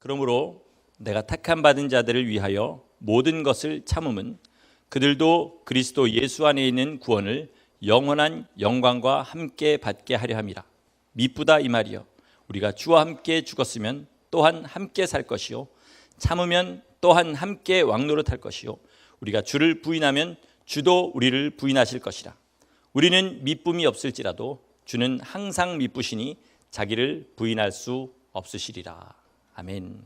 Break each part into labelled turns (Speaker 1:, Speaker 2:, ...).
Speaker 1: 그러므로 내가 택함 받은 자들을 위하여 모든 것을 참음은 그들도 그리스도 예수 안에 있는 구원을 영원한 영광과 함께 받게 하려 함이라. 미쁘다 이 말이요, 우리가 주와 함께 죽었으면 또한 함께 살 것이요, 참으면 또한 함께 왕노릇할 것이요, 우리가 주를 부인하면 주도 우리를 부인하실 것이라. 우리는 미쁨이 없을지라도 주는 항상 미쁘시니 자기를 부인할 수 없으시리라. 아멘.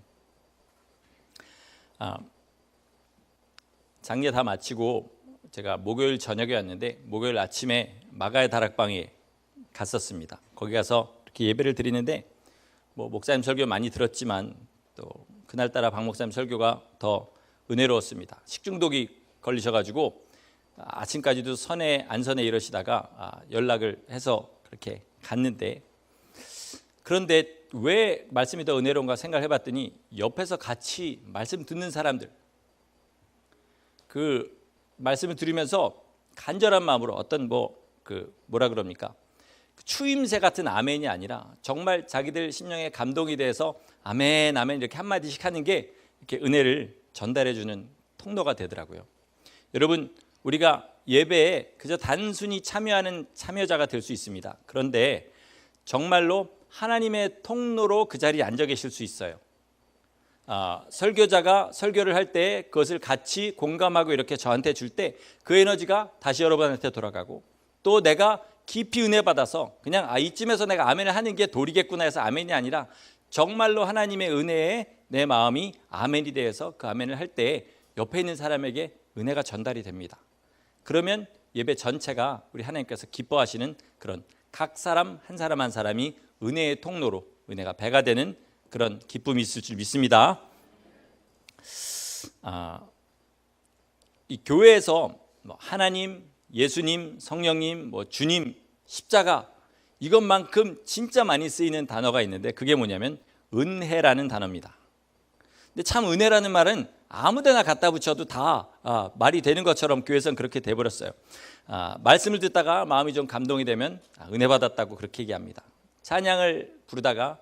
Speaker 1: 장례 다 마치고 제가 목요일 저녁에 왔는데 목요일 아침에 마가의 다락방에 갔었습니다. 거기 가서 이렇게 예배를 드리는데 목사님 설교 많이 들었지만 또 그날따라 박 목사님 설교가 더 은혜로웠습니다. 식중독이 걸리셔가지고 아침까지도 안선에 이러시다가 연락을 해서 그렇게 갔는데, 그런데 왜 말씀이 더 은혜로운가 생각을 해봤더니 옆에서 같이 말씀 듣는 사람들, 그 말씀을 들으면서 간절한 마음으로 어떤 뭐라 그럽니까? 추임새 같은 아멘이 아니라 정말 자기들 심령에 감동이 돼서 아멘 아멘 이렇게 한마디씩 하는 게 이렇게 은혜를 전달해 주는 통로가 되더라고요. 여러분, 우리가 예배에 그저 단순히 참여하는 참여자가 될 수 있습니다. 그런데 정말로 하나님의 통로로 그 자리에 앉아 계실 수 있어요. 설교자가 설교를 할 때 그것을 같이 공감하고 이렇게 저한테 줄 때 그 에너지가 다시 여러분한테 돌아가고, 또 내가 깊이 은혜 받아서 그냥 이쯤에서 내가 아멘을 하는 게 도리겠구나 해서 아멘이 아니라 정말로 하나님의 은혜에 내 마음이 아멘이 되어서 그 아멘을 할 때 옆에 있는 사람에게 은혜가 전달이 됩니다. 그러면 예배 전체가 우리 하나님께서 기뻐하시는 그런 각 사람 한 사람 한 사람이 은혜의 통로로 은혜가 배가 되는 그런 기쁨이 있을 줄 믿습니다. 이 교회에서 하나님, 예수님, 성령님, 주님, 십자가, 이것만큼 진짜 많이 쓰이는 단어가 있는데 그게 뭐냐면 은혜라는 단어입니다. 근데 참 은혜라는 말은 아무데나 갖다 붙여도 다 말이 되는 것처럼 교회에서는 그렇게 돼버렸어요. 말씀을 듣다가 마음이 좀 감동이 되면 은혜 받았다고 그렇게 얘기합니다. 찬양을 부르다가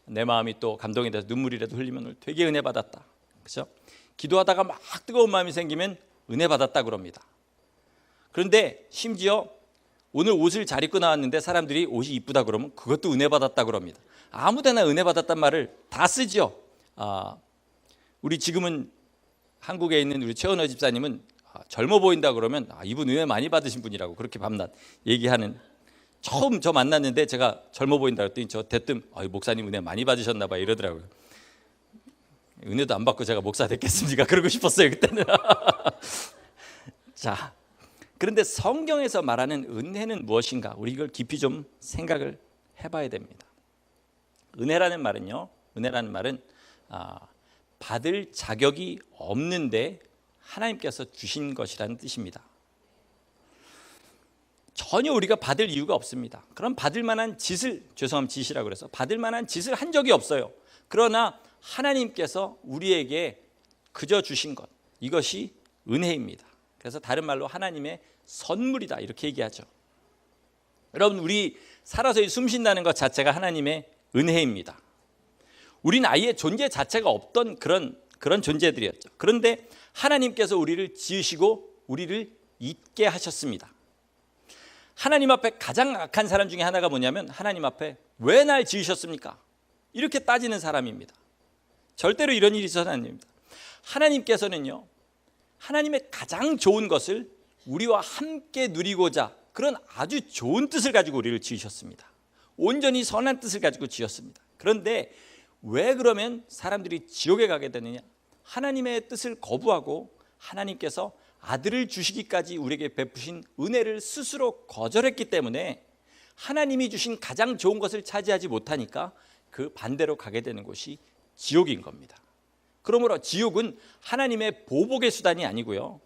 Speaker 1: 내 마음이 또 감동이 돼서 눈물이라도 흘리면 되게 은혜 받았다, 그렇죠? 기도하다가 막 뜨거운 마음이 생기면 은혜 받았다 그럽니다. 그런데 심지어 오늘 옷을 잘 입고 나왔는데 사람들이 옷이 이쁘다 그러면 그것도 은혜 받았다 그럽니다. 아무데나 은혜 받았단 말을 다 쓰죠. 우리 지금은 한국에 있는 우리 최은호 집사님은 젊어 보인다 그러면 이분 은혜 많이 받으신 분이라고 그렇게 밤낮 얘기하는, 처음 저 만났는데 제가 젊어 보인다 그랬더니 저 대뜸 목사님 은혜 많이 받으셨나 봐 이러더라고요. 은혜도 안 받고 제가 목사 됐겠습니까? 그러고 싶었어요 그때는. 자, 그런데 성경에서 말하는 은혜는 무엇인가? 우리 이걸 깊이 좀 생각을 해봐야 됩니다. 은혜라는 말은 받을 자격이 없는데 하나님께서 주신 것이라는 뜻입니다. 전혀 우리가 받을 이유가 없습니다. 그럼 받을 만한 짓을, 짓이라고 그래서 받을 만한 짓을 한 적이 없어요. 그러나 하나님께서 우리에게 그저 주신 것, 이것이 은혜입니다. 그래서 다른 말로 하나님의 선물이다 이렇게 얘기하죠. 여러분, 우리 살아서 숨 쉰다는 것 자체가 하나님의 은혜입니다. 우리는 아예 존재 자체가 없던 그런 존재들이었죠. 그런데 하나님께서 우리를 지으시고 우리를 있게 하셨습니다. 하나님 앞에 가장 악한 사람 중에 하나가 뭐냐면 하나님 앞에 왜 날 지으셨습니까? 이렇게 따지는 사람입니다. 절대로 이런 일이 있어서는 안 됩니다. 하나님께서는요, 하나님의 가장 좋은 것을 우리와 함께 누리고자 그런 아주 좋은 뜻을 가지고 우리를 지으셨습니다. 온전히 선한 뜻을 가지고 지었습니다. 그런데 왜 그러면 사람들이 지옥에 가게 되느냐? 하나님의 뜻을 거부하고 하나님께서 아들을 주시기까지 우리에게 베푸신 은혜를 스스로 거절했기 때문에 하나님이 주신 가장 좋은 것을 차지하지 못하니까 그 반대로 가게 되는 곳이 지옥인 겁니다. 그러므로 지옥은 하나님의 보복의 수단이 아니고요,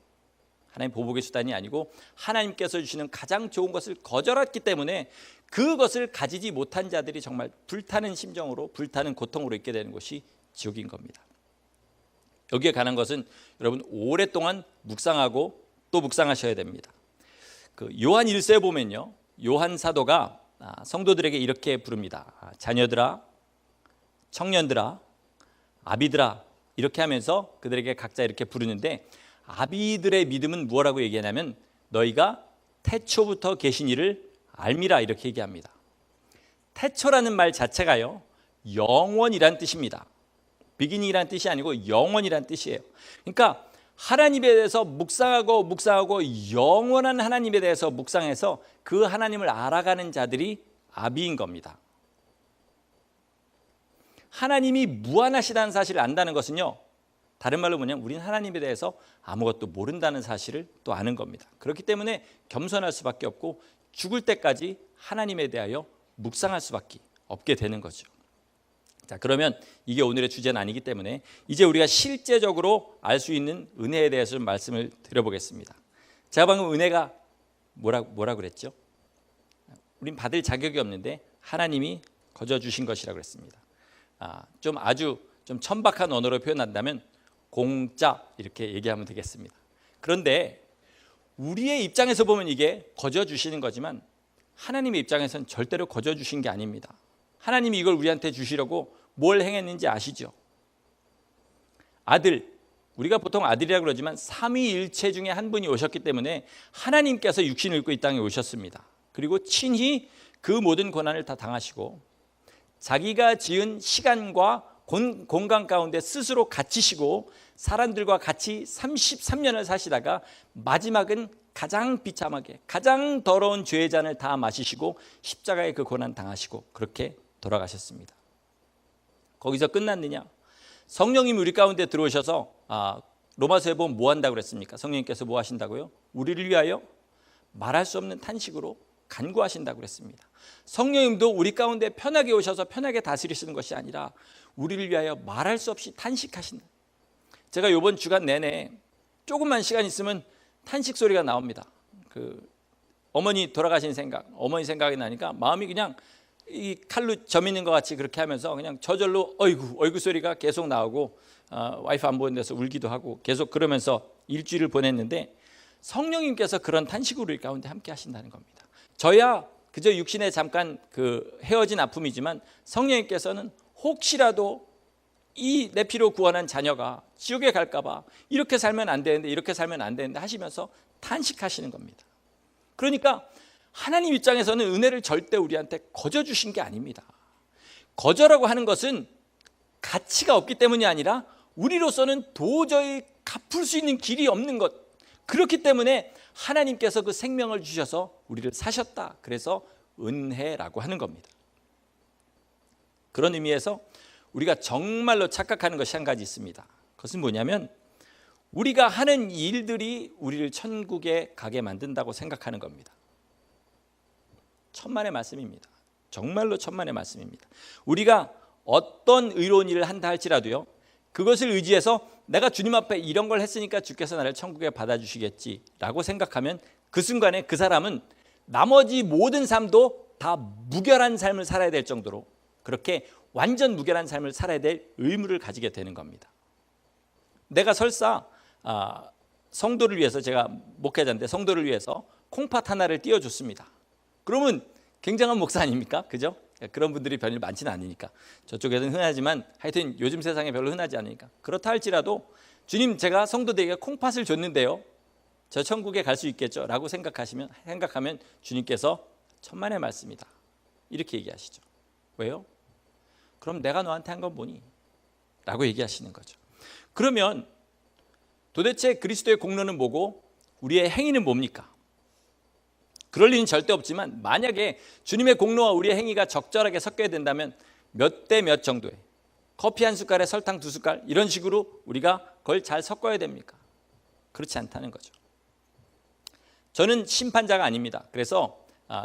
Speaker 1: 하나님 보복의 수단이 아니고 하나님께서 주시는 가장 좋은 것을 거절했기 때문에 그것을 가지지 못한 자들이 정말 불타는 심정으로, 불타는 고통으로 있게 되는 것이 지옥인 겁니다. 여기에 관한 것은 여러분 오랫동안 묵상하고 또 묵상하셔야 됩니다. 요한 1서에 보면요, 요한 사도가 성도들에게 이렇게 부릅니다. 자녀들아, 청년들아, 아비들아 이렇게 하면서 그들에게 각자 이렇게 부르는데, 아비들의 믿음은 무엇라고 얘기하냐면 너희가 태초부터 계신 이를 알미라 이렇게 얘기합니다. 태초라는 말 자체가요, 영원이란 뜻입니다. 비기닝이란 뜻이 아니고 영원이란 뜻이에요. 그러니까 하나님에 대해서 묵상하고 영원한 하나님에 대해서 묵상해서 그 하나님을 알아가는 자들이 아비인 겁니다. 하나님이 무한하시다는 사실을 안다는 것은요, 다른 말로 뭐냐면 우리는 하나님에 대해서 아무것도 모른다는 사실을 또 아는 겁니다. 그렇기 때문에 겸손할 수밖에 없고 죽을 때까지 하나님에 대하여 묵상할 수밖에 없게 되는 거죠. 자, 그러면 이게 오늘의 주제는 아니기 때문에 이제 우리가 실제적으로 알 수 있는 은혜에 대해서 좀 말씀을 드려보겠습니다. 제가 방금 은혜가 뭐라 그랬죠? 우린 받을 자격이 없는데 하나님이 거저 주신 것이라고 그랬습니다. 아주 천박한 언어로 표현한다면 공짜 이렇게 얘기하면 되겠습니다. 그런데 우리의 입장에서 보면 이게 거저 주시는 거지만 하나님의 입장에서는 절대로 거저 주신 게 아닙니다. 하나님이 이걸 우리한테 주시려고 뭘 행했는지 아시죠? 아들, 우리가 보통 아들이라고 그러지만 삼위일체 중에 한 분이 오셨기 때문에 하나님께서 육신을 입고 이 땅에 오셨습니다. 그리고 친히 그 모든 고난을 다 당하시고 자기가 지은 시간과 공간 가운데 스스로 갇히시고 사람들과 같이 33년을 사시다가 마지막은 가장 비참하게 가장 더러운 죄의 잔을 다 마시시고 십자가의 그 고난 당하시고 그렇게 돌아가셨습니다. 거기서 끝났느냐? 성령님이 우리 가운데 들어오셔서 로마서에 보면 뭐 한다고 그랬습니까? 성령님께서 뭐 하신다고요? 우리를 위하여 말할 수 없는 탄식으로 간구하신다고 그랬습니다. 성령님도 우리 가운데 편하게 오셔서 편하게 다스리시는 것이 아니라 우리를 위하여 말할 수 없이 탄식하신다. 제가 이번 주간 내내 조금만 시간 있으면 탄식 소리가 나옵니다. 어머니 돌아가신 생각, 어머니 생각이 나니까 마음이 그냥 이 칼로 점 있는 것 같이 그렇게 하면서 그냥 저절로 어이구 소리가 계속 나오고 와이프 안 보는 데서 울기도 하고 계속 그러면서 일주일을 보냈는데 성령님께서 그런 탄식으로 우리 가운데 함께 하신다는 겁니다. 저야 그저 육신에 잠깐 헤어진 아픔이지만 성령님께서는 혹시라도 이 내 피로 구원한 자녀가 지옥에 갈까 봐 이렇게 살면 안 되는데 하시면서 탄식하시는 겁니다. 그러니까 하나님 입장에서는 은혜를 절대 우리한테 거저 주신 게 아닙니다. 거저라고 하는 것은 가치가 없기 때문이 아니라 우리로서는 도저히 갚을 수 있는 길이 없는 것, 그렇기 때문에 하나님께서 그 생명을 주셔서 우리를 사셨다. 그래서 은혜라고 하는 겁니다. 그런 의미에서 우리가 정말로 착각하는 것이 한 가지 있습니다. 그것은 뭐냐면 우리가 하는 일들이 우리를 천국에 가게 만든다고 생각하는 겁니다. 천만의 말씀입니다. 정말로 천만의 말씀입니다. 우리가 어떤 의로운 일을 한다 할지라도요, 그것을 의지해서 내가 주님 앞에 이런 걸 했으니까 주께서 나를 천국에 받아주시겠지라고 생각하면 그 순간에 그 사람은 나머지 모든 삶도 다 무결한 삶을 살아야 될 정도로 그렇게 완전 무결한 삶을 살아야 될 의무를 가지게 되는 겁니다. 내가 설사 성도를 위해서, 제가 목회자인데 성도를 위해서 콩팥 하나를 띄워줬습니다. 그러면 굉장한 목사 아닙니까? 그죠? 그런 분들이 별로 많지는 않으니까. 저쪽에서는 흔하지만 하여튼 요즘 세상에 별로 흔하지 않으니까. 그렇다 할지라도 주님, 제가 성도들에게 콩팥을 줬는데요, 저 천국에 갈 수 있겠죠? 라고 생각하면 주님께서 천만의 말씀이다 이렇게 얘기하시죠. 왜요? 그럼 내가 너한테 한 건 뭐니? 라고 얘기하시는 거죠. 그러면 도대체 그리스도의 공로는 뭐고 우리의 행위는 뭡니까? 그럴 리는 절대 없지만 만약에 주님의 공로와 우리의 행위가 적절하게 섞여야 된다면 몇 대 몇 정도에, 커피 한 숟갈에 설탕 2숟갈 이런 식으로 우리가 그걸 잘 섞어야 됩니까? 그렇지 않다는 거죠. 저는 심판자가 아닙니다. 그래서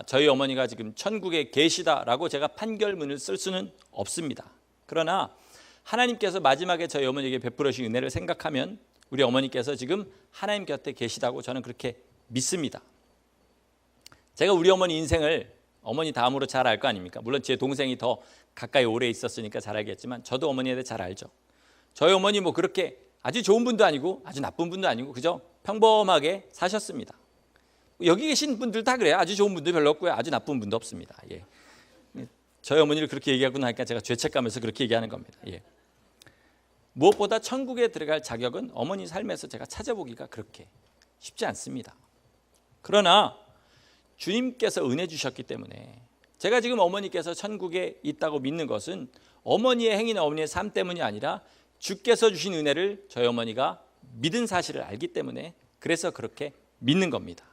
Speaker 1: 저희 어머니가 지금 천국에 계시다라고 제가 판결문을 쓸 수는 없습니다. 그러나 하나님께서 마지막에 저희 어머니에게 베풀어 주신 은혜를 생각하면 우리 어머니께서 지금 하나님 곁에 계시다고 저는 그렇게 믿습니다. 제가 우리 어머니 인생을 어머니 다음으로 잘 알 거 아닙니까? 물론 제 동생이 더 가까이 오래 있었으니까 잘 알겠지만 저도 어머니에 대해 잘 알죠. 저희 어머니 뭐 그렇게 아주 좋은 분도 아니고 아주 나쁜 분도 아니고 그저 평범하게 사셨습니다. 여기 계신 분들 다 그래요. 아주 좋은 분도 별로 없고요, 아주 나쁜 분도 없습니다. 예. 저희 어머니를 그렇게 얘기하고 나니까 제가 죄책감에서 그렇게 얘기하는 겁니다. 예. 무엇보다 천국에 들어갈 자격은 어머니 삶에서 제가 찾아보기가 그렇게 쉽지 않습니다. 그러나 주님께서 은혜 주셨기 때문에 제가 지금 어머니께서 천국에 있다고 믿는 것은 어머니의 행위나 어머니의 삶 때문이 아니라 주께서 주신 은혜를 저희 어머니가 믿은 사실을 알기 때문에 그래서 그렇게 믿는 겁니다.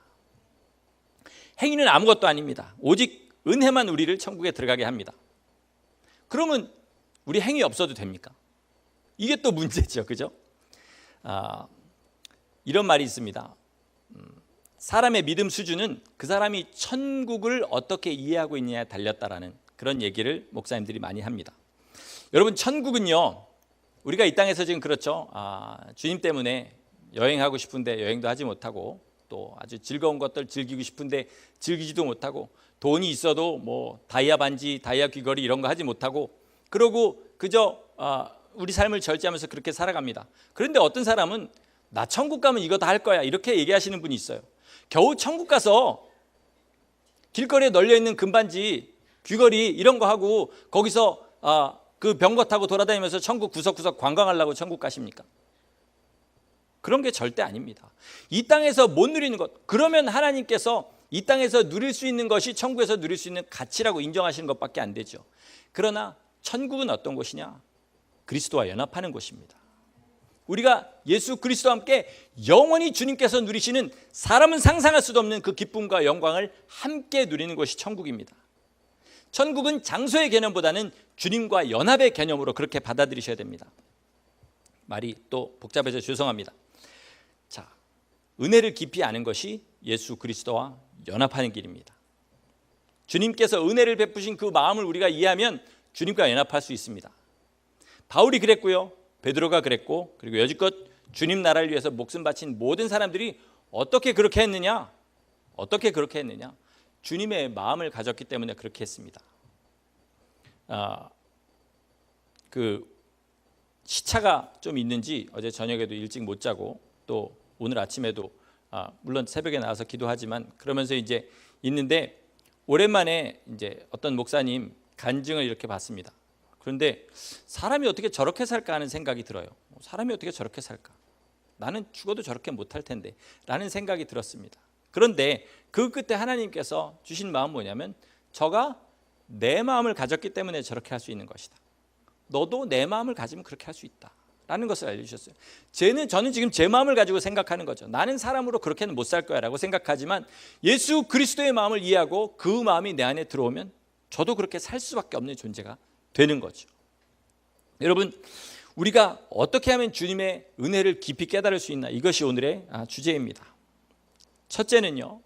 Speaker 1: 행위는 아무것도 아닙니다. 오직 은혜만 우리를 천국에 들어가게 합니다. 그러면 우리 행위 없어도 됩니까? 이게 또 문제죠. 그죠? 이런 말이 있습니다. 사람의 믿음 수준은 그 사람이 천국을 어떻게 이해하고 있느냐에 달렸다라는 그런 얘기를 목사님들이 많이 합니다. 여러분, 천국은요, 우리가 이 땅에서 지금 그렇죠. 주님 때문에 여행하고 싶은데 여행도 하지 못하고, 또 아주 즐거운 것들 즐기고 싶은데 즐기지도 못하고, 돈이 있어도 뭐 다이아 반지, 다이아 귀걸이 이런 거 하지 못하고, 그러고 그저 우리 삶을 절제하면서 그렇게 살아갑니다. 그런데 어떤 사람은 나 천국 가면 이거 다 할 거야 이렇게 얘기하시는 분이 있어요. 겨우 천국 가서 길거리에 널려있는 금반지, 귀걸이 이런 거 하고 거기서 그 병거 타고 돌아다니면서 천국 구석구석 관광하려고 천국 가십니까? 그런 게 절대 아닙니다. 이 땅에서 못 누리는 것, 그러면 하나님께서 이 땅에서 누릴 수 있는 것이 천국에서 누릴 수 있는 가치라고 인정하시는 것밖에 안 되죠. 그러나 천국은 어떤 곳이냐? 그리스도와 연합하는 곳입니다. 우리가 예수 그리스도와 함께 영원히 주님께서 누리시는, 사람은 상상할 수도 없는 그 기쁨과 영광을 함께 누리는 것이 천국입니다. 천국은 장소의 개념보다는 주님과 연합의 개념으로 그렇게 받아들이셔야 됩니다. 말이 또 복잡해서 죄송합니다. 자, 은혜를 깊이 아는 것이 예수 그리스도와 연합하는 길입니다. 주님께서 은혜를 베푸신 그 마음을 우리가 이해하면 주님과 연합할 수 있습니다. 바울이 그랬고요, 베드로가 그랬고, 그리고 여지껏 주님 나라를 위해서 목숨 바친 모든 사람들이 어떻게 그렇게 했느냐? 어떻게 그렇게 했느냐? 주님의 마음을 가졌기 때문에 그렇게 했습니다. 그 시차가 좀 있는지 어제 저녁에도 일찍 못 자고, 또 오늘 아침에도 물론 새벽에 나와서 기도하지만 그러면서 이제 있는데, 오랜만에 이제 어떤 목사님 간증을 이렇게 봤습니다. 그런데 사람이 어떻게 저렇게 살까 하는 생각이 들어요. 사람이 어떻게 저렇게 살까? 나는 죽어도 저렇게 못할 텐데 라는 생각이 들었습니다. 그런데 그 끝에 하나님께서 주신 마음은 뭐냐면, 저가 내 마음을 가졌기 때문에 저렇게 할 수 있는 것이다. 너도 내 마음을 가지면 그렇게 할 수 있다 라는 것을 알려주셨어요. 저는 지금 제 마음을 가지고 생각하는 거죠. 나는 사람으로 그렇게는 못 살 거야 라고 생각하지만, 예수 그리스도의 마음을 이해하고 그 마음이 내 안에 들어오면 저도 그렇게 살 수밖에 없는 존재가 되는 거죠. 여러분, 우리가 어떻게 하면 주님의 은혜를 깊이 깨달을 수 있나, 이것이 오늘의 주제입니다. 첫째는요,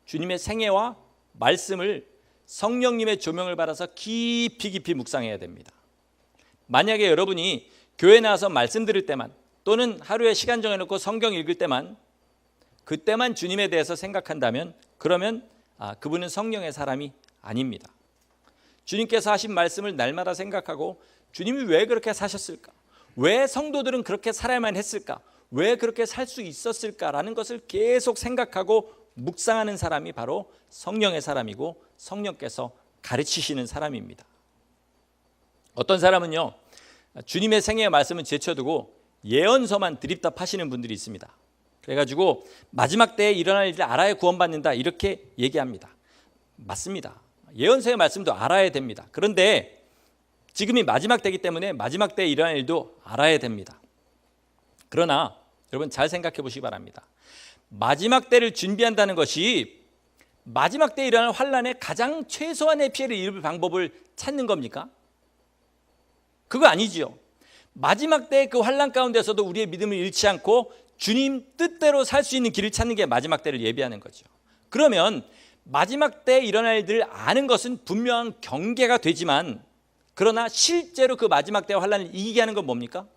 Speaker 1: 주님의 생애와 말씀을 성령님의 조명을 받아서 깊이 묵상해야 됩니다. 만약에 여러분이 교회 나와서 말씀 들을 때만, 또는 하루에 시간 정해놓고 성경 읽을 때만, 그때만 주님에 대해서 생각한다면, 그러면 그분은 성령의 사람이 아닙니다. 주님께서 하신 말씀을 날마다 생각하고, 주님이 왜 그렇게 사셨을까? 왜 성도들은 그렇게 살아야만 했을까? 왜 그렇게 살 수 있었을까라는 것을 계속 생각하고 묵상하는 사람이 바로 성령의 사람이고, 성령께서 가르치시는 사람입니다. 어떤 사람은요, 주님의 생애의 말씀은 제쳐두고 예언서만 드립답 하시는 분들이 있습니다. 그래가지고 마지막 때에 일어날 일을 알아야 구원받는다 이렇게 얘기합니다. 맞습니다. 예언서의 말씀도 알아야 됩니다. 그런데 지금이 마지막 때이기 때문에 마지막 때에 일어날 일도 알아야 됩니다. 그러나 여러분, 잘 생각해 보시기 바랍니다. 마지막 때를 준비한다는 것이 마지막 때에 일어날 환난에 가장 최소한의 피해를 입을 방법을 찾는 겁니까? 그거 아니지요. 마지막 때의 그 환난 가운데서도 우리의 믿음을 잃지 않고 주님 뜻대로 살 수 있는 길을 찾는 게 마지막 때를 예비하는 거죠. 그러면 마지막 때에 일어날 일들을 아는 것은 분명한 경계가 되지만, 그러나 실제로 그 마지막 때의 환난을 이기게 하는 건 뭡니까?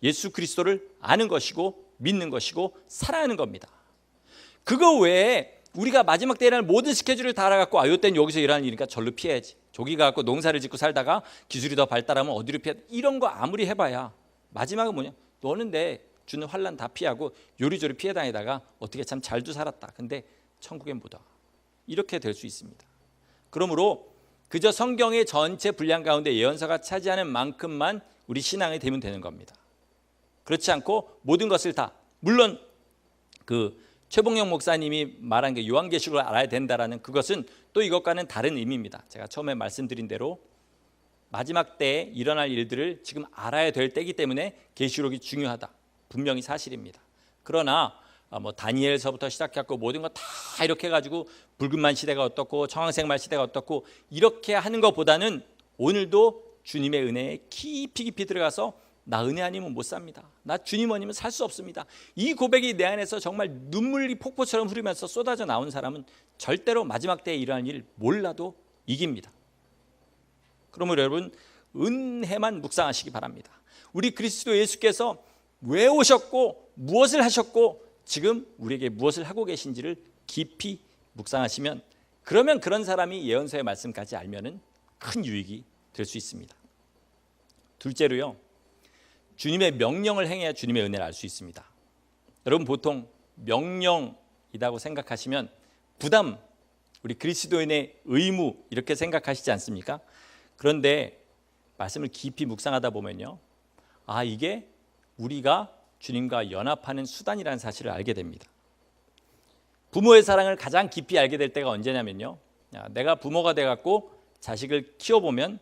Speaker 1: 예수 그리스도를 아는 것이고 믿는 것이고 살아가는 겁니다. 그거 외에 우리가 마지막 때에 일어날 모든 스케줄을 다 알아갖고, 이때는 여기서 일어나는 일이니까 절로 피해야지, 저기 가갖고 농사를 짓고 살다가 기술이 더 발달하면 어디로 피해, 이런 거 아무리 해봐야 마지막은 뭐냐? 너는 내 주는 환난 다 피하고 요리조리 피해 다니다가 어떻게 참 잘도 살았다. 근데 천국에 못 와. 이렇게 될 수 있습니다. 그러므로 그저 성경의 전체 분량 가운데 예언서가 차지하는 만큼만 우리 신앙이 되면 되는 겁니다. 그렇지 않고 모든 것을 다, 물론 그 최봉영 목사님이 말한 게 요한계시록을 알아야 된다라는 그것은 또 이것과는 다른 의미입니다. 제가 처음에 말씀드린 대로 마지막 때에 일어날 일들을 지금 알아야 될 때이기 때문에 계시록이 중요하다. 분명히 사실입니다. 그러나 뭐 다니엘서부터 시작해서 모든 거 다 이렇게 해가지고 붉은만 시대가 어떻고 청황색만 시대가 어떻고 이렇게 하는 것보다는 오늘도 주님의 은혜에 깊이 들어가서 나 은혜 아니면 못 삽니다. 나 주님 아니면 살 수 없습니다. 이 고백이 내 안에서 정말 눈물이 폭포처럼 흐르면서 쏟아져 나온 사람은 절대로 마지막 때에 일어날 일 몰라도 이깁니다. 그러므로 여러분 은혜만 묵상하시기 바랍니다. 우리 그리스도 예수께서 왜 오셨고 무엇을 하셨고 지금 우리에게 무엇을 하고 계신지를 깊이 묵상하시면, 그러면 그런 사람이 예언서의 말씀까지 알면은 큰 유익이 될 수 있습니다. 둘째로요, 주님의 명령을 행해야 주님의 은혜를 알 수 있습니다. 여러분 보통 명령이라고 생각하시면 부담, 우리 그리스도인의 의무 이렇게 생각하시지 않습니까? 그런데 말씀을 깊이 묵상하다 보면요, 이게 우리가 주님과 연합하는 수단이라는 사실을 알게 됩니다. 부모의 사랑을 가장 깊이 알게 될 때가 언제냐면요, 내가 부모가 돼갖고 자식을 키워보면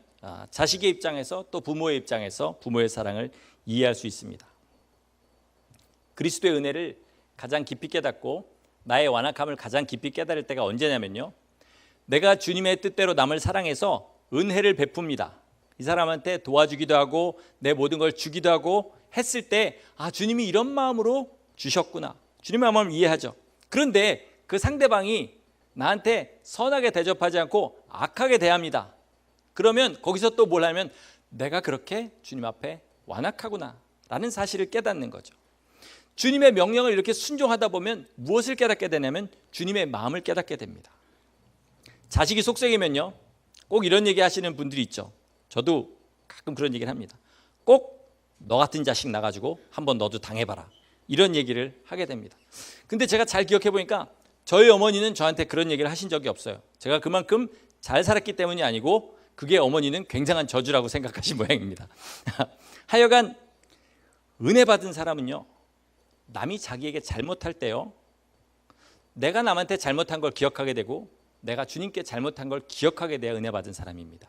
Speaker 1: 자식의 입장에서 또 부모의 입장에서 부모의 사랑을 이해할 수 있습니다. 그리스도의 은혜를 가장 깊이 깨닫고 나의 완악함을 가장 깊이 깨달을 때가 언제냐면요, 내가 주님의 뜻대로 남을 사랑해서 은혜를 베풉니다. 이 사람한테 도와주기도 하고 내 모든 걸 주기도 하고 했을 때 주님이 이런 마음으로 주셨구나, 주님의 마음을 이해하죠. 그런데 그 상대방이 나한테 선하게 대접하지 않고 악하게 대합니다. 그러면 거기서 또 뭘 하면 내가 그렇게 주님 앞에 완악하구나 라는 사실을 깨닫는 거죠. 주님의 명령을 이렇게 순종하다 보면 무엇을 깨닫게 되냐면 주님의 마음을 깨닫게 됩니다. 자식이 속썩이면요, 꼭 이런 얘기 하시는 분들이 있죠. 저도 가끔 그런 얘기를 합니다. 꼭 너 같은 자식 나가지고 한번 너도 당해봐라, 이런 얘기를 하게 됩니다. 근데 제가 잘 기억해 보니까 저희 어머니는 저한테 그런 얘기를 하신 적이 없어요. 제가 그만큼 잘 살았기 때문이 아니고 그게 어머니는 굉장한 저주라고 생각하신 모양입니다. 하여간 은혜 받은 사람은요, 남이 자기에게 잘못할 때요, 내가 남한테 잘못한 걸 기억하게 되고 내가 주님께 잘못한 걸 기억하게 돼야 은혜 받은 사람입니다.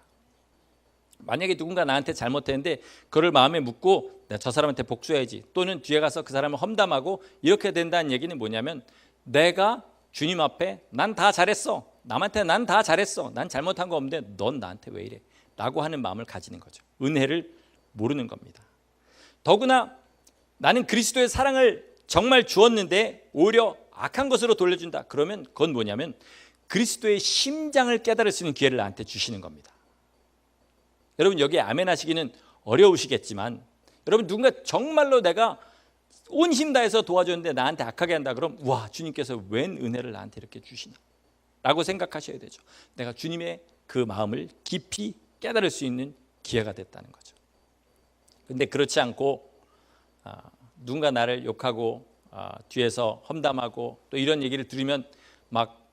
Speaker 1: 만약에 누군가 나한테 잘못했는데 그걸 마음에 묻고 내가 저 사람한테 복수해야지, 또는 뒤에 가서 그 사람을 험담하고 이렇게 된다는 얘기는 뭐냐면, 내가 주님 앞에 난 다 잘했어, 남한테 난 다 잘했어, 난 잘못한 거 없는데 넌 나한테 왜 이래 라고 하는 마음을 가지는 거죠. 은혜를 모르는 겁니다. 더구나 나는 그리스도의 사랑을 정말 주었는데 오히려 악한 것으로 돌려준다, 그러면 그건 뭐냐면 그리스도의 심장을 깨달을 수 있는 기회를 나한테 주시는 겁니다. 여러분 여기에 아멘 하시기는 어려우시겠지만, 여러분 누군가 정말로 내가 온 힘 다해서 도와줬는데 나한테 악하게 한다, 그럼 와, 주님께서 웬 은혜를 나한테 이렇게 주시나 라고 생각하셔야 되죠. 내가 주님의 그 마음을 깊이 깨달을 수 있는 기회가 됐다는 거죠. 근데 그렇지 않고 누군가 나를 욕하고 뒤에서 험담하고 또 이런 얘기를 들으면 막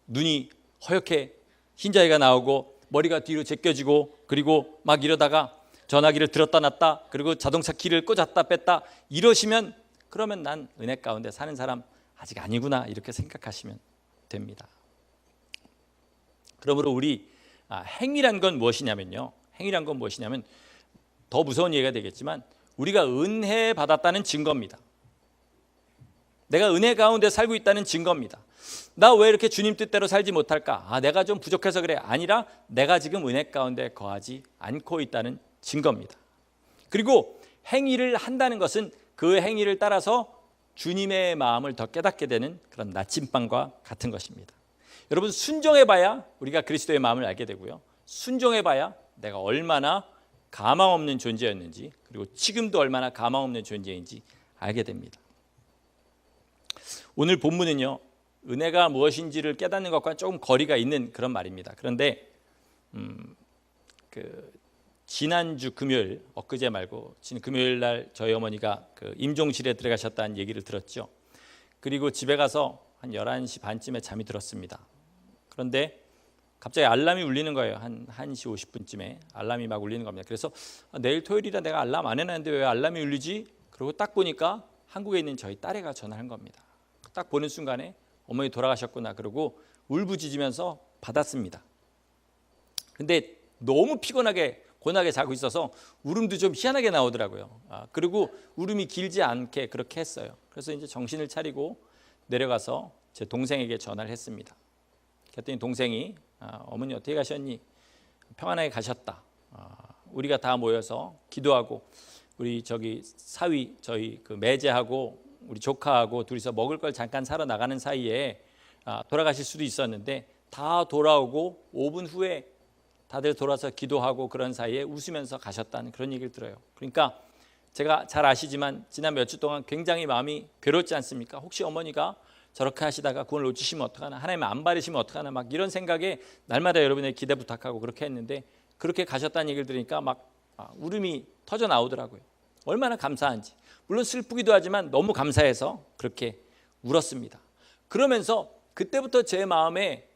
Speaker 1: 눈이 허옇게 흰자위가 나오고 머리가 뒤로 제껴지고, 그리고 막 이러다가 전화기를 들었다 놨다, 그리고 자동차 키를 꽂았다 뺐다 이러시면, 그러면 난 은혜 가운데 사는 사람 아직 아니구나 이렇게 생각하시면 됩니다. 그러므로 우리 행위란 건 무엇이냐면요, 행위란 건 무엇이냐면 더 무서운 얘기가 되겠지만 우리가 은혜 받았다는 증거입니다. 내가 은혜 가운데 살고 있다는 증거입니다. 나 왜 이렇게 주님 뜻대로 살지 못할까? 내가 좀 부족해서 그래. 아니라 내가 지금 은혜 가운데 거하지 않고 있다는 증거입니다. 그리고 행위를 한다는 것은 그 행위를 따라서 주님의 마음을 더 깨닫게 되는 그런 나침반과 같은 것입니다. 여러분 순종해봐야 우리가 그리스도의 마음을 알게 되고요, 순종해봐야 내가 얼마나 가망 없는 존재였는지, 그리고 지금도 얼마나 가망 없는 존재인지 알게 됩니다. 오늘 본문은요, 은혜가 무엇인지를 깨닫는 것과 조금 거리가 있는 그런 말입니다. 그런데 지난주 금요일, 엊그제 말고 지난 금요일 날 저희 어머니가 그 임종실에 들어가셨다는 얘기를 들었죠. 그리고 집에 가서 한 11시 반쯤에 잠이 들었습니다. 그런데 갑자기 알람이 울리는 거예요. 한 1시 50분쯤에 알람이 막 울리는 겁니다. 그래서 내일 토요일이라 내가 알람 안 해놨는데 왜 알람이 울리지? 그리고 딱 보니까 한국에 있는 저희 딸애가 전화한 겁니다. 딱 보는 순간에 어머니 돌아가셨구나 그러고 울부짖으면서 받았습니다. 근데 너무 피곤하게 고나게 자고 있어서 울음도 좀 희한하게 나오더라고요. 그리고 울음이 길지 않게 그렇게 했어요. 그래서 이제 정신을 차리고 내려가서 제 동생에게 전화를 했습니다. 그랬더니 동생이 어머니 어떻게 가셨니? 평안하게 가셨다. 우리가 다 모여서 기도하고 우리 저기 사위 저희 그 매제하고 우리 조카하고 둘이서 먹을 걸 잠깐 사러 나가는 사이에 돌아가실 수도 있었는데 다 돌아오고 5분 후에 다들 돌아서 기도하고 그런 사이에 웃으면서 가셨다는 그런 얘기를 들어요. 그러니까 제가 잘 아시지만 지난 몇 주 동안 굉장히 마음이 괴롭지 않습니까? 혹시 어머니가 저렇게 하시다가 그걸 놓치시면 어떡하나, 하나님 안 받으시면 어떡하나, 막 이런 생각에 날마다 여러분의 기대 부탁하고 그렇게 했는데 그렇게 가셨다는 얘기를 들으니까 막 울음이 터져 나오더라고요. 얼마나 감사한지. 물론 슬프기도 하지만 너무 감사해서 그렇게 울었습니다. 그러면서 그때부터 제 마음에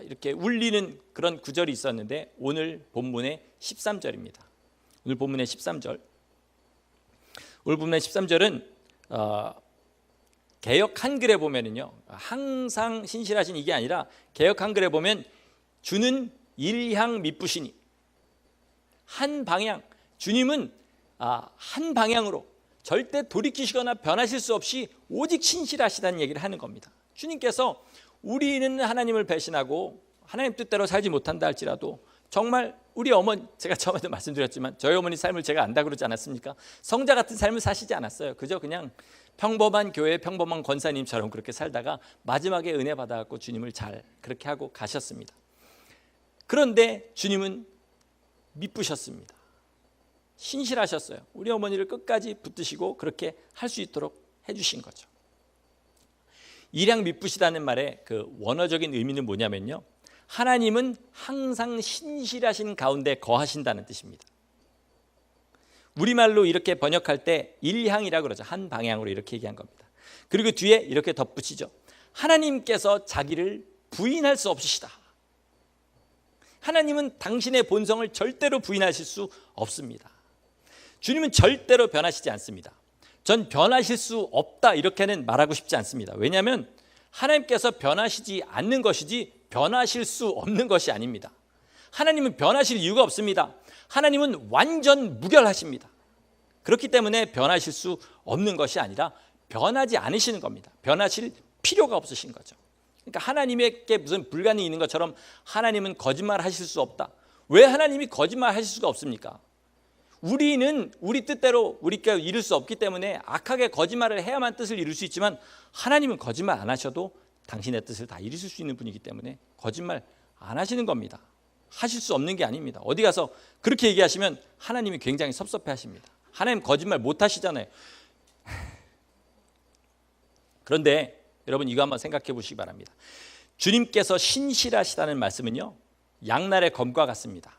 Speaker 1: 이렇게 울리는 그런 구절이 있었는데 오늘 본문의 13절입니다. 오늘 본문의 13절. 오늘 본문의 13절은 개역 한글에 보면은요, 항상 신실하신 이게 아니라 개역 한글에 보면 주는 일향 미쁘시니, 한 방향, 주님은 한 방향으로 절대 돌이키시거나 변하실 수 없이 오직 신실하시다는 얘기를 하는 겁니다. 주님께서 우리는 하나님을 배신하고 하나님 뜻대로 살지 못한다 할지라도 정말 우리 어머니, 제가 처음에도 말씀드렸지만 저희 어머니 삶을 제가 안다 그러지 않았습니까? 성자 같은 삶을 사시지 않았어요. 그저 그냥 평범한 교회 평범한 권사님처럼 그렇게 살다가 마지막에 은혜 받아갖고 주님을 잘 그렇게 하고 가셨습니다. 그런데 주님은 미쁘셨습니다. 신실하셨어요. 우리 어머니를 끝까지 붙드시고 그렇게 할 수 있도록 해주신 거죠. 일향 미쁘시다는 말의 그 원어적인 의미는 뭐냐면요, 하나님은 항상 신실하신 가운데 거하신다는 뜻입니다. 우리말로 이렇게 번역할 때 일향이라고 그러죠. 한 방향으로 이렇게 얘기한 겁니다. 그리고 뒤에 이렇게 덧붙이죠. 하나님께서 자기를 부인할 수 없으시다. 하나님은 당신의 본성을 절대로 부인하실 수 없습니다. 주님은 절대로 변하시지 않습니다. 전 변하실 수 없다 이렇게는 말하고 싶지 않습니다. 왜냐하면 하나님께서 변하시지 않는 것이지 변하실 수 없는 것이 아닙니다. 하나님은 변하실 이유가 없습니다. 하나님은 완전 무결하십니다. 그렇기 때문에 변하실 수 없는 것이 아니라 변하지 않으시는 겁니다. 변하실 필요가 없으신 거죠. 그러니까 하나님에게 무슨 불가능이 있는 것처럼 하나님은 거짓말 하실 수 없다. 왜 하나님이 거짓말 하실 수가 없습니까? 우리는 우리 뜻대로 우리가 이룰 수 없기 때문에 악하게 거짓말을 해야만 뜻을 이룰 수 있지만 하나님은 거짓말 안 하셔도 당신의 뜻을 다 이루실 수 있는 분이기 때문에 거짓말 안 하시는 겁니다. 하실 수 없는 게 아닙니다. 어디 가서 그렇게 얘기하시면 하나님이 굉장히 섭섭해 하십니다. 하나님 거짓말 못 하시잖아요. 그런데 여러분 이거 한번 생각해 보시기 바랍니다. 주님께서 신실하시다는 말씀은요, 양날의 검과 같습니다.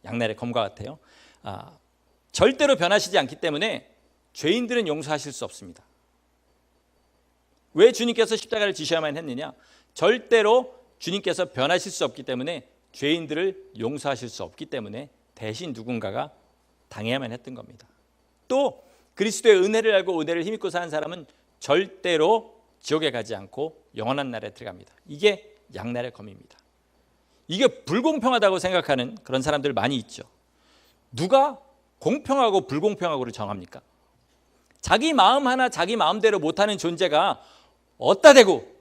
Speaker 1: 양날의 검과 같아요. 절대로 변하시지 않기 때문에 죄인들은 용서하실 수 없습니다. 왜 주님께서 십자가를 지셔야만 했느냐? 절대로 주님께서 변하실 수 없기 때문에 죄인들을 용서하실 수 없기 때문에 대신 누군가가 당해야만 했던 겁니다. 또 그리스도의 은혜를 알고 은혜를 힘입고 사는 사람은 절대로 지옥에 가지 않고 영원한 나라에 들어갑니다. 이게 양날의 검입니다. 이게 불공평하다고 생각하는 그런 사람들 많이 있죠. 누가 공평하고 불공평하고를 정합니까? 자기 마음 하나 자기 마음대로 못하는 존재가 어디다 대고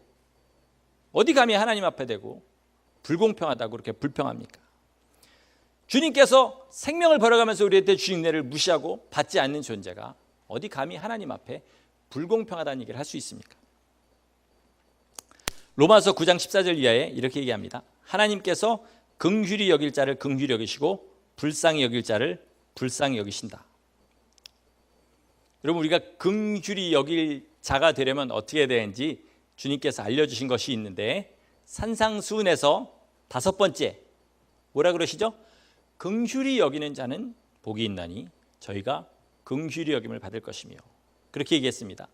Speaker 1: 어디 감히 하나님 앞에 대고 불공평하다고 그렇게 불평합니까? 주님께서 생명을 버려가면서 우리한테 주신 은혜를 무시하고 받지 않는 존재가 어디 감히 하나님 앞에 불공평하다는 얘기를 할 수 있습니까? 로마서 9장 14절 이하에 이렇게 얘기합니다. 하나님께서 긍휼히 여길 자를 긍휼히 여기시고 불쌍히 여길 자를 불쌍히 여기신다. 여러분 우리가 긍휼히 여길 자가 되려면 어떻게 해야 되는지 주님께서 알려주신 것이 있는데 산상수훈에서 5번째 뭐라 그러시죠? 긍휼히 여기는 자는 복이 있나니 저희가 긍휼히 여김을 받을 것이며 그렇게 얘기했습니다.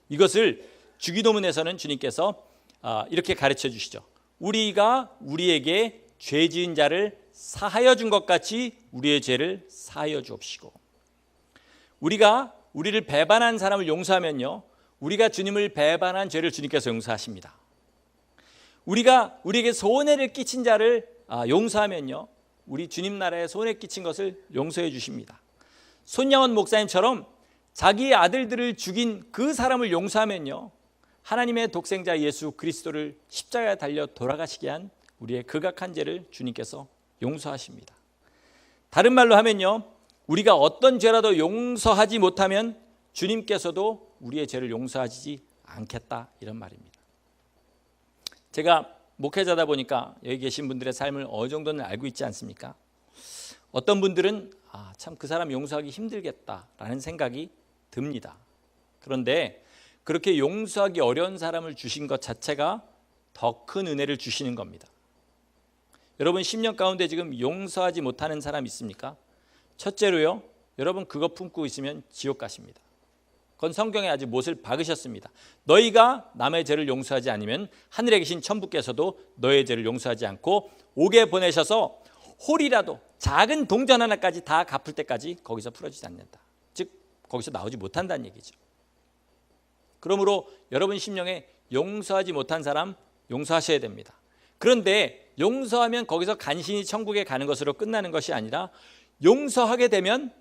Speaker 1: 이것을 주기도문에서는 주님께서 이렇게 가르쳐 주시죠. 우리가 우리에게 죄 지은 자를 사하여 준 것 같이 우리의 죄를 사하여 주옵시고. 우리가 우리를 배반한 사람을 용서하면요, 우리가 주님을 배반한 죄를 주님께서 용서하십니다. 우리가 우리에게 손해를 끼친 자를 용서하면요, 우리 주님 나라에 손해 끼친 것을 용서해 주십니다. 손양원 목사님처럼 자기의 아들들을 죽인 그 사람을 용서하면요, 하나님의 독생자 예수 그리스도를 십자가에 달려 돌아가시게 한 우리의 극악한 죄를 주님께서 용서하십니다. 다른 말로 하면요, 우리가 어떤 죄라도 용서하지 못하면 주님께서도 우리의 죄를 용서하지 않겠다, 이런 말입니다. 제가 목회자다 보니까 여기 계신 분들의 삶을 어느 정도는 알고 있지 않습니까? 어떤 분들은 참 그 사람 용서하기 힘들겠다라는 생각이 듭니다. 그런데 그렇게 용서하기 어려운 사람을 주신 것 자체가 더 큰 은혜를 주시는 겁니다. 여러분, 10년 가운데 지금 용서하지 못하는 사람 있습니까? 첫째로요, 여러분 그거 품고 있으면 지옥 가십니다. 그건 성경에 아주 못을 박으셨습니다. 너희가 남의 죄를 용서하지 않으면 하늘에 계신 천부께서도 너의 죄를 용서하지 않고 옥에 보내셔서 홀이라도 작은 동전 하나까지 다 갚을 때까지 거기서 풀어지지 않는다. 즉 거기서 나오지 못한다는 얘기죠. 그러므로 여러분 심령에 용서하지 못한 사람 용서하셔야 됩니다. 그런데 용서하면 거기서 간신히 천국에 가는 것으로 끝나는 것이 아니라 용서하게 되면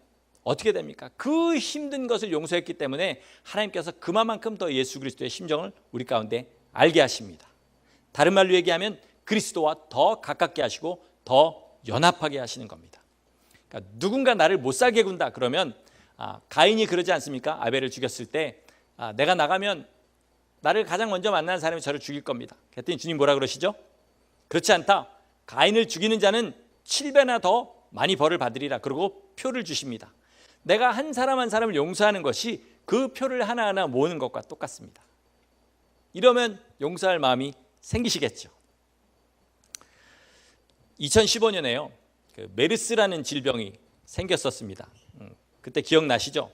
Speaker 1: 어떻게 됩니까? 그 힘든 것을 용서했기 때문에 하나님께서 그만큼 더 예수 그리스도의 심정을 우리 가운데 알게 하십니다. 다른 말로 얘기하면 그리스도와 더 가깝게 하시고 더 연합하게 하시는 겁니다. 그러니까 누군가 나를 못 살게 군다 그러면 가인이 그러지 않습니까? 아벨을 죽였을 때 내가 나가면 나를 가장 먼저 만나는 사람이 저를 죽일 겁니다. 그랬더니 주님 뭐라 그러시죠? 그렇지 않다. 가인을 죽이는 자는 7배나 더 많이 벌을 받으리라. 그리고 표를 주십니다. 내가 한 사람 한 사람을 용서하는 것이 그 표를 하나하나 모으는 것과 똑같습니다. 이러면 용서할 마음이 생기시겠죠. 2015년에요, 메르스라는 질병이 생겼었습니다. 그때 기억나시죠?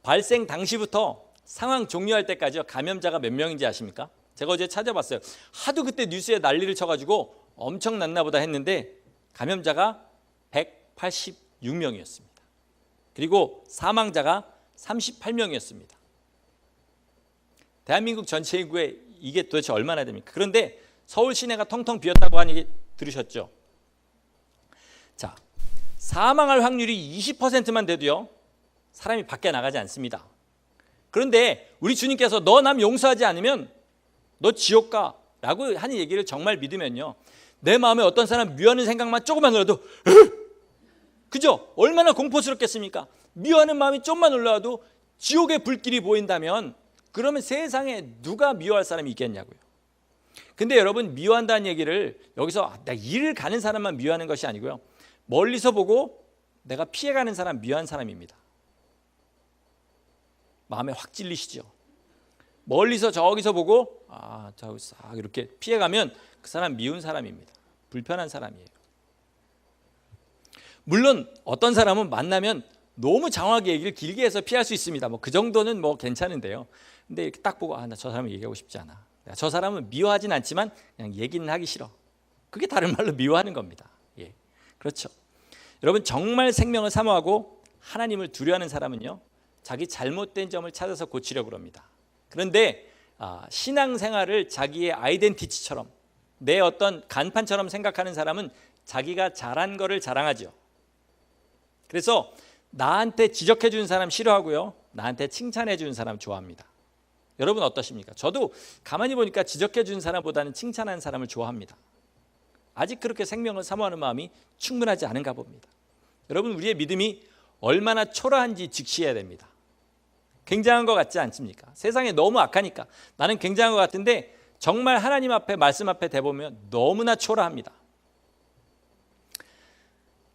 Speaker 1: 발생 당시부터 상황 종료할 때까지 감염자가 몇 명인지 아십니까? 제가 어제 찾아봤어요. 하도 그때 뉴스에 난리를 쳐가지고 엄청났나 보다 했는데 감염자가 186명이었습니다. 그리고 사망자가 38명이었습니다. 대한민국 전체 인구에 이게 도대체 얼마나 됩니까? 그런데 서울 시내가 텅텅 비었다고 하는 얘기 들으셨죠? 자, 사망할 확률이 20%만 돼도요, 사람이 밖에 나가지 않습니다. 그런데 우리 주님께서 너 남 용서하지 않으면 너 지옥 가라고 하는 얘기를 정말 믿으면요, 내 마음에 어떤 사람 미워하는 생각만 조금만 올라도 그죠? 얼마나 공포스럽겠습니까? 미워하는 마음이 좀만 올라와도 지옥의 불길이 보인다면 그러면 세상에 누가 미워할 사람이 있겠냐고요. 근데 여러분, 미워한다는 얘기를 여기서 내가 일을 가는 사람만 미워하는 것이 아니고요, 멀리서 보고 내가 피해가는 사람 미워한 사람입니다. 마음에 확 찔리시죠? 멀리서 저기서 보고 저기 싹 이렇게 피해가면 그 사람 미운 사람입니다. 불편한 사람이에요. 물론 어떤 사람은 만나면 너무 장황하게 얘기를 길게 해서 피할 수 있습니다. 그 정도는 괜찮은데요. 근데 이렇게 딱 보고 나 저 사람을 얘기하고 싶지 않아. 저 사람은 미워하진 않지만 그냥 얘기는 하기 싫어. 그게 다른 말로 미워하는 겁니다. 예, 그렇죠. 여러분, 정말 생명을 사모하고 하나님을 두려워하는 사람은요, 자기 잘못된 점을 찾아서 고치려고 합니다. 그런데 신앙생활을 자기의 아이덴티티처럼, 내 어떤 간판처럼 생각하는 사람은 자기가 잘한 거를 자랑하죠. 그래서 나한테 지적해 주는 사람 싫어하고요, 나한테 칭찬해 주는 사람 좋아합니다. 여러분 어떠십니까? 저도 가만히 보니까 지적해 주는 사람보다는 칭찬하는 사람을 좋아합니다. 아직 그렇게 생명을 사모하는 마음이 충분하지 않은가 봅니다. 여러분, 우리의 믿음이 얼마나 초라한지 직시해야 됩니다. 굉장한 것 같지 않습니까? 세상에 너무 악하니까 나는 굉장한 것 같은데 정말 하나님 앞에, 말씀 앞에 대보면 너무나 초라합니다.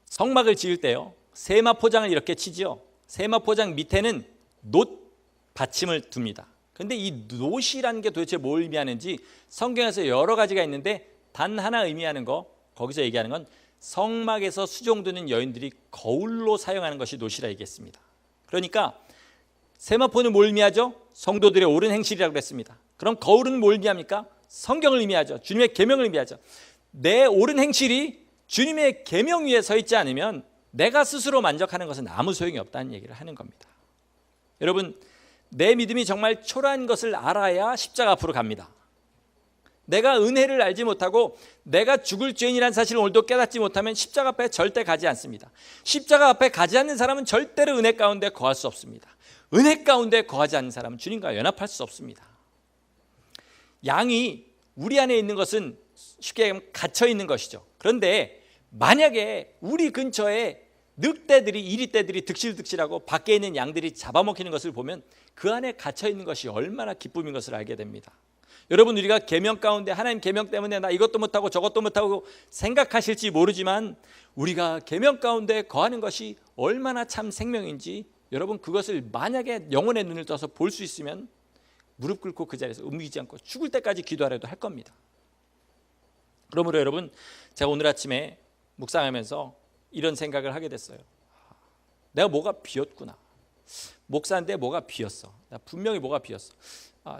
Speaker 1: 성막을 지을 때요, 세마 포장을 이렇게 치지요. 세마 포장 밑에는 놋 받침을 둡니다. 그런데 이 놋이라는 게 도대체 뭘 의미하는지 성경에서 여러 가지가 있는데 단 하나 의미하는 거, 거기서 얘기하는 건 성막에서 수종드는 여인들이 거울로 사용하는 것이 놋이라 얘기했습니다. 그러니까 세마포는 뭘 의미하죠? 성도들의 옳은 행실이라고 그랬습니다. 그럼 거울은 뭘 의미합니까? 성경을 의미하죠. 주님의 계명을 의미하죠. 내 옳은 행실이 주님의 계명 위에 서 있지 않으면 내가 스스로 만족하는 것은 아무 소용이 없다는 얘기를 하는 겁니다. 여러분, 내 믿음이 정말 초라한 것을 알아야 십자가 앞으로 갑니다. 내가 은혜를 알지 못하고 내가 죽을 죄인이라는 사실을 오늘도 깨닫지 못하면 십자가 앞에 절대 가지 않습니다. 십자가 앞에 가지 않는 사람은 절대로 은혜 가운데 거할 수 없습니다. 은혜 가운데 거하지 않는 사람은 주님과 연합할 수 없습니다. 양이 우리 안에 있는 것은 쉽게 얘기하면 갇혀 있는 것이죠. 그런데 만약에 우리 근처에 늑대들이, 이리떼들이 득실득실하고 밖에 있는 양들이 잡아먹히는 것을 보면 그 안에 갇혀 있는 것이 얼마나 기쁨인 것을 알게 됩니다. 여러분, 우리가 계명 가운데 하나님 계명 때문에 나 이것도 못하고 저것도 못하고 생각하실지 모르지만 우리가 계명 가운데 거하는 것이 얼마나 참 생명인지 여러분, 그것을 만약에 영혼의 눈을 떠서 볼 수 있으면 무릎 꿇고 그 자리에서 움직이지 않고 죽을 때까지 기도하려도 할 겁니다. 그러므로 여러분, 제가 오늘 아침에 묵상하면서 이런 생각을 하게 됐어요. 내가 뭐가 비었구나. 목사인데 뭐가 비었어. 나 분명히 뭐가 비었어.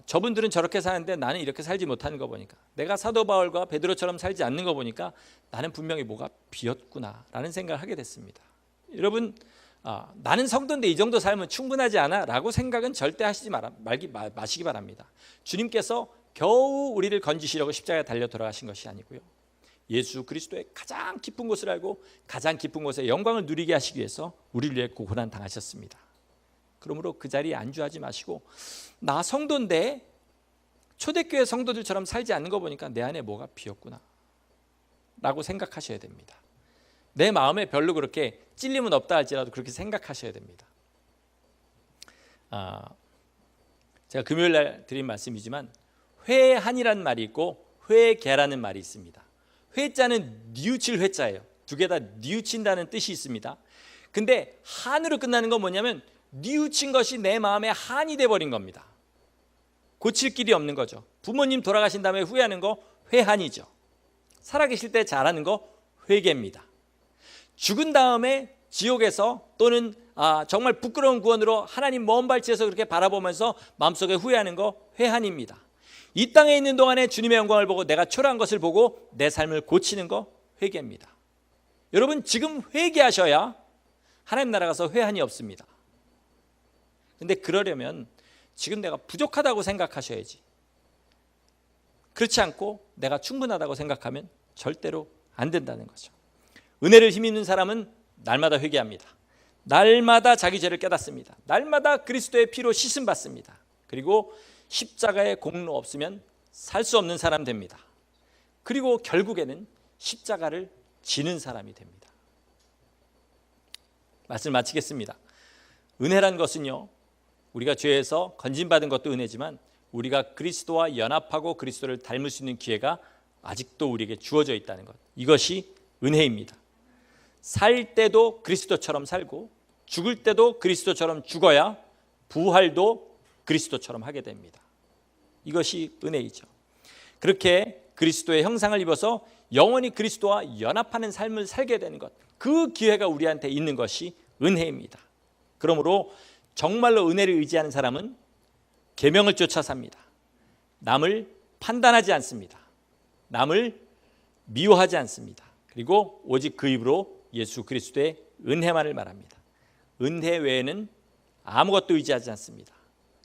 Speaker 1: 저분들은 저렇게 사는데 나는 이렇게 살지 못하는 거 보니까, 내가 사도 바울과 베드로처럼 살지 않는 거 보니까 나는 분명히 뭐가 비었구나 라는 생각을 하게 됐습니다. 여러분, 나는 성도인데 이 정도 삶은 충분하지 않아 라고 생각은 절대 하시지 마시기 바랍니다. 주님께서 겨우 우리를 건지시려고 십자가에 달려 돌아가신 것이 아니고요, 예수 그리스도의 가장 깊은 곳을 알고 가장 깊은 곳에 영광을 누리게 하시기 위해서 우리를 위해 고난 당하셨습니다. 그러므로 그 자리에 안주하지 마시고, 나 성도인데 초대교회 성도들처럼 살지 않는 거 보니까 내 안에 뭐가 비었구나 라고 생각하셔야 됩니다. 내 마음에 별로 그렇게 찔림은 없다 할지라도 그렇게 생각하셔야 됩니다. 제가 금요일 날 드린 말씀이지만 회한이라는 말이 있고 회개라는 말이 있습니다. 회자는 뉘우칠 회자예요. 두 개 다 뉘우친다는 뜻이 있습니다. 근데 한으로 끝나는 건 뭐냐면 뉘우친 것이 내 마음에 한이 돼버린 겁니다. 고칠 길이 없는 거죠. 부모님 돌아가신 다음에 후회하는 거 회한이죠. 살아계실 때 잘하는 거 회개입니다. 죽은 다음에 지옥에서 또는 정말 부끄러운 구원으로 하나님 먼 발치에서 그렇게 바라보면서 마음속에 후회하는 거 회한입니다. 이 땅에 있는 동안에 주님의 영광을 보고 내가 초라한 것을 보고 내 삶을 고치는 거 회개입니다. 여러분, 지금 회개하셔야 하나님 나라 가서 회한이 없습니다. 근데 그러려면 지금 내가 부족하다고 생각하셔야지, 그렇지 않고 내가 충분하다고 생각하면 절대로 안 된다는 거죠. 은혜를 힘입는 사람은 날마다 회개합니다. 날마다 자기 죄를 깨닫습니다. 날마다 그리스도의 피로 씻음 받습니다. 그리고 십자가의 공로 없으면 살 수 없는 사람 됩니다. 그리고 결국에는 십자가를 지는 사람이 됩니다. 말씀 마치겠습니다. 은혜란 것은요, 우리가 죄에서 건진받은 것도 은혜지만 우리가 그리스도와 연합하고 그리스도를 닮을 수 있는 기회가 아직도 우리에게 주어져 있다는 것, 이것이 은혜입니다. 살 때도 그리스도처럼 살고 죽을 때도 그리스도처럼 죽어야 부활도 그리스도처럼 하게 됩니다. 이것이 은혜이죠. 그렇게 그리스도의 형상을 입어서 영원히 그리스도와 연합하는 삶을 살게 되는 것, 그 기회가 우리한테 있는 것이 은혜입니다. 그러므로 정말로 은혜를 의지하는 사람은 계명을 쫓아 삽니다. 남을 판단하지 않습니다. 남을 미워하지 않습니다. 그리고 오직 그 입으로 예수 그리스도의 은혜만을 말합니다. 은혜 외에는 아무것도 의지하지 않습니다.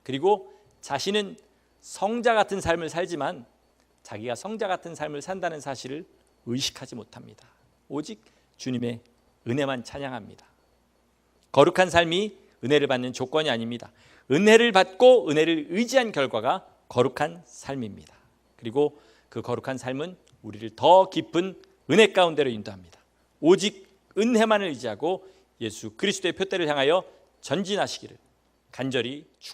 Speaker 1: 그리고 자신은 성자 같은 삶을 살지만 자기가 성자 같은 삶을 산다는 사실을 의식하지 못합니다. 오직 주님의 은혜만 찬양합니다. 거룩한 삶이 은혜를 받는 조건이 아닙니다. 은혜를 받고 은혜를 의지한 결과가 거룩한 삶입니다. 그리고 그 거룩한 삶은 우리를 더 깊은 은혜 가운데로 인도합니다. 오직 은혜만을 의지하고 예수 그리스도의 표대를 향하여 전진하시기를 간절히 축원합니다.